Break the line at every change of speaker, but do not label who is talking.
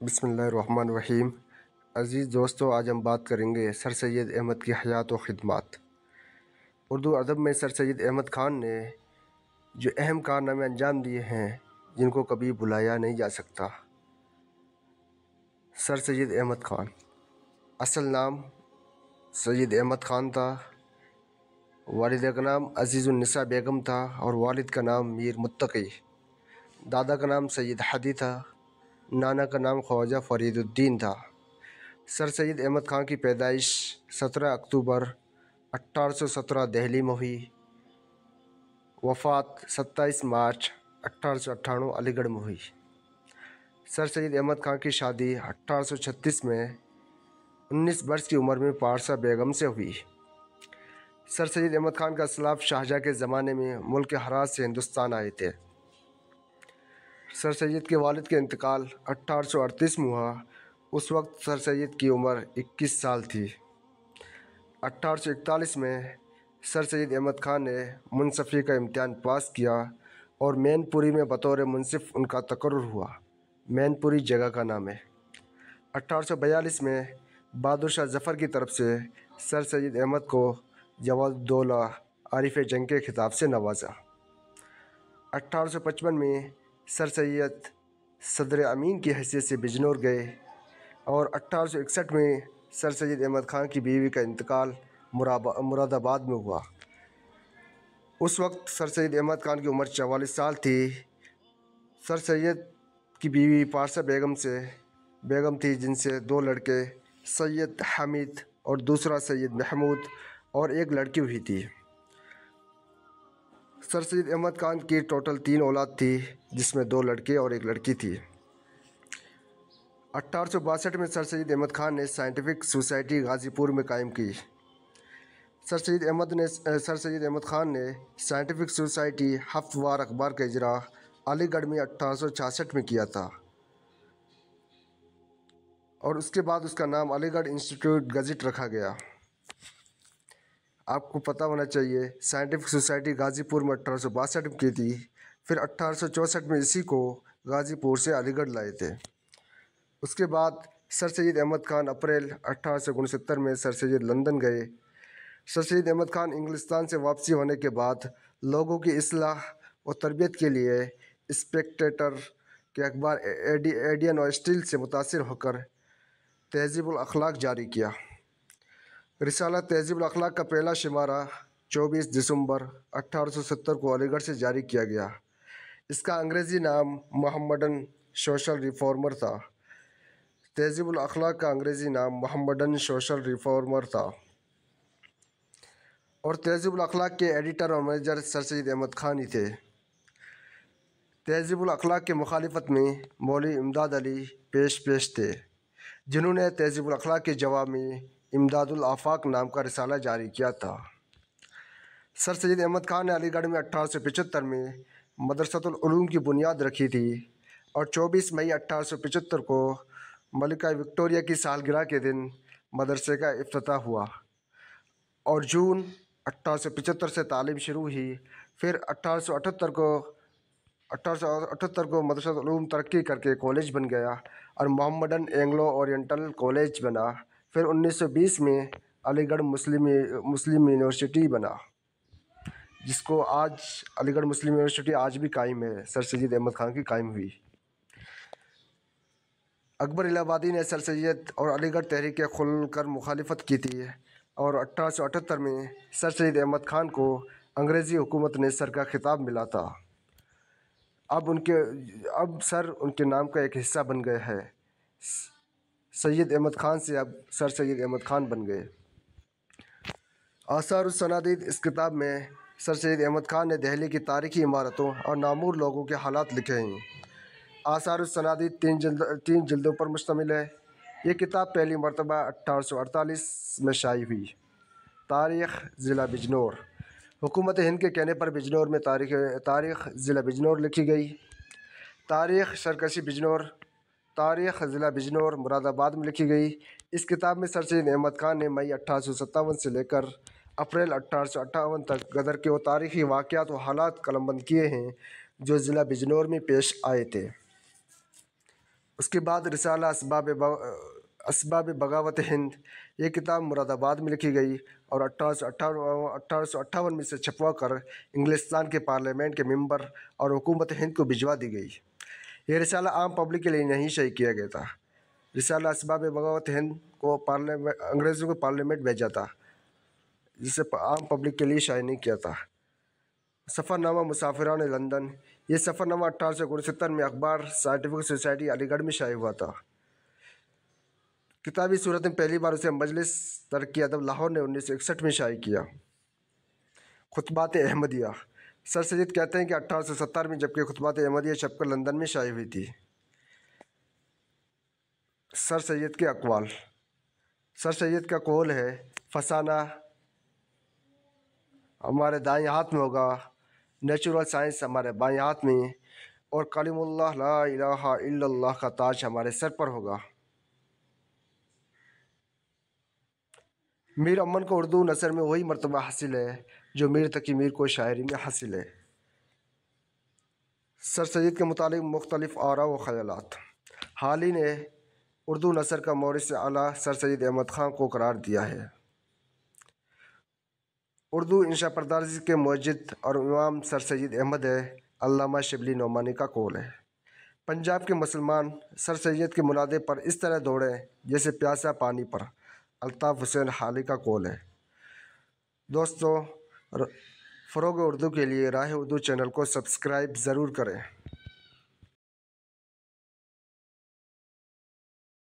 بسم اللہ الرحمن الرحیم۔ عزیز دوستو، آج ہم بات کریں گے سر سید احمد کی حیات و خدمات۔ اردو ادب میں سر سید احمد خان نے جو اہم کارنامے انجام دیے ہیں جن کو کبھی بھلایا نہیں جا سکتا۔ سر سید احمد خان اصل نام سید احمد خان تھا، والدہ کا نام عزیز النساء بیگم تھا اور والد کا نام میر متقی، دادا کا نام سید حدی تھا، نانا کا نام خواجہ فرید الدین تھا۔ سر سید احمد خان کی پیدائش 17 اکتوبر 1817 دہلی میں ہوئی، وفات 27 مارچ 1898 علی گڑھ میں ہوئی۔ سر سید احمد خان کی شادی 1836 میں 19 برس کی عمر میں پارسا بیگم سے ہوئی۔ سر سید احمد خان کا اسلاف شاہجہاں کے زمانے میں ملک ہرات سے ہندوستان آئے تھے۔ سر سید کے والد کا انتقال 1838 میں ہوا۔ اس وقت سر سید کی عمر 21 سال تھی۔ 1841 میں سر سید احمد خان نے منصفی کا امتحان پاس کیا اور مین پوری میں بطور منصف ان کا تقرر ہوا۔ مین پوری جگہ کا نام ہے۔ 1842 میں بہادر شاہ ظفر کی طرف سے سر سید احمد کو جواد الدولہ عارف جنگ کے خطاب سے نوازا۔ 1855 میں سر سید صدر امین کی حیثیت سے بجنور گئے اور 1861 میں سر سید احمد خان کی بیوی کا انتقال مراد آباد میں ہوا۔ اس وقت سر سید احمد خان کی عمر 44 سال تھی۔ سر سید کی بیوی پارسا بیگم تھی، جن سے 2 لڑکے سید حمید اور دوسرا سید محمود اور 1 لڑکی ہوئی تھی۔ سر سید احمد خان کی ٹوٹل 3 اولاد تھی، جس میں 2 لڑکے اور 1 لڑکی تھی۔ 1862 میں سر سید احمد خان نے سائنٹیفک سوسائٹی غازی پور میں قائم کی۔ سر سید احمد خان نے سائنٹیفک سوسائٹی ہفت وار اخبار کا اجرا علی گڑھ میں 1866 میں کیا تھا اور اس کے بعد اس کا نام علی گڑھ انسٹیٹیوٹ گزٹ رکھا گیا۔ آپ کو پتہ ہونا چاہیے، سائنٹیفک سوسائٹی غازی پور میں 1862 میں کی تھی، پھر 1864 میں اسی کو غازی پور سے علی گڑھ لائے تھے۔ اس کے بعد سر سید احمد خان اپریل 1869 میں سر سید لندن گئے۔ سر سید احمد خان انگلستان سے واپسی ہونے کے بعد لوگوں کی اصلاح و تربیت کے لیے اسپیکٹیٹر کے اخبار ایڈین اور اسٹیل سے متاثر ہو کر تہذیب الاخلاق جاری کیا۔ رسالہ تہذیب الاخلاق کا پہلا شمارہ 24 دسمبر 1870 کو علی گڑھ سے جاری کیا گیا۔ اس کا انگریزی نام محمڈن سوشل ریفارمر تھا۔ تہذیب الاخلاق کا انگریزی نام محمڈن سوشل ریفارمر تھا اور تہذیب الاخلاق کے ایڈیٹر اور منیجر سر سید احمد خان ہی تھے۔ تہذیب الاخلاق کے مخالفت میں مولوی امداد علی پیش تھے، جنہوں نے تہذیب الاخلاق کے جواب میں امداد الآفاق نام کا رسالہ جاری کیا تھا۔ سر سید احمد خان نے علی گڑھ میں 1875 میں مدرسۃ العلوم کی بنیاد رکھی تھی اور 24 مئی 1875 کو ملکہ وکٹوریہ کی سالگرہ کے دن مدرسے کا افتتاح ہوا اور جون 1875 سے تعلیم شروع ہوئی۔ پھر 1878 کو مدرسۃ العلوم ترقی کر کے کالج بن گیا اور محمڈن اینگلو اورینٹل کالج بنا۔ پھر 1920 میں علی گڑھ مسلم یونیورسٹی بنا، جس کو آج علی گڑھ مسلم یونیورسٹی آج بھی قائم ہے، سر سید احمد خان کی قائم ہوئی۔ اکبر الہ آبادی نے سر سید اور علی گڑھ تحریک کھل کر مخالفت کی تھی اور 1878 میں سر سید احمد خان کو انگریزی حکومت نے سر کا خطاب ملا تھا۔ اب سر ان کے نام کا ایک حصہ بن گئے ہے۔ سید احمد خان سے اب سر سید احمد خان بن گئے۔ آثار السنادید اس کتاب میں سر سید احمد خان نے دہلی کی تاریخی عمارتوں اور نامور لوگوں کے حالات لکھے ہیں۔ آثار السنادید 3 جلدوں پر مشتمل ہے۔ یہ کتاب پہلی مرتبہ 1848 میں شائع ہوئی۔ تاریخ ضلع بجنور۔ حکومت ہند کے کہنے پر بجنور میں تاریخ ضلع بجنور لکھی گئی۔ تاریخ سرکشی بجنور۔ تاریخ ضلع بجنور مراد آباد میں لکھی گئی۔ اس کتاب میں سر سید احمد خان نے مئی 1857 سے لے کر اپریل 1858 تک غدر کے وہ تاریخی واقعات و حالات قلمبند کیے ہیں جو ضلع بجنور میں پیش آئے تھے۔ اس کے بعد رسالہ اسباب بغاوت ہند، یہ کتاب مراد آباد میں لکھی گئی اور 1858 میں سے چھپوا کر انگلستان کے پارلیمنٹ کے ممبر اور حکومت ہند کو بھجوا دی گئی۔ یہ رسالہ عام پبلک کے لیے نہیں شائع کیا گیا تھا۔ رسالہ اسباب بغاوت ہند کو انگریزوں کو پارلیمنٹ بھیجا تھا، جسے عام پبلک کے لیے شائع نہیں کیا تھا۔ سفر نامہ مسافران لندن، یہ سفر نامہ 1869 میں اخبار سائنٹیفک سوسائٹی علی گڑھ میں شائع ہوا تھا۔ کتابی صورت میں پہلی بار اسے مجلس ترقی ادب لاہور نے 1961 میں شائع کیا۔ خطبات احمدیہ، سر سید کہتے ہیں کہ 1870 میں جبکہ خطبات احمدیہ چھپ کر لندن میں شائع ہوئی تھی۔ سر سید کے اقوال، سر سید کا قول ہے فسانہ ہمارے دائیں ہاتھ میں ہوگا، نیچرل سائنس ہمارے بائیں ہاتھ میں، اور کلم اللہ لا الہ الا اللہ کا تاج ہمارے سر پر ہوگا۔ میر امن کو اردو نثر میں وہی مرتبہ حاصل ہے جو میر تقی میر کو شاعری میں حاصل ہے۔ سر سید کے متعلق مختلف آراء و خیالات، حال ہی نے اردو نثر کا مورث اعلیٰ سر سید احمد خان کو قرار دیا ہے۔ اردو انشا پردازی کے موجد اور امام سر سید احمد ہے، علامہ شبلی نعمانی کا قول ہے۔ پنجاب کے مسلمان سر سید کے منادے پر اس طرح دوڑیں جیسے پیاسا پانی پر، الطاف حسین حالی کا قول ہے۔ دوستو، فروغ اردو کے لیے راہ اردو چینل کو سبسکرائب ضرور کریں۔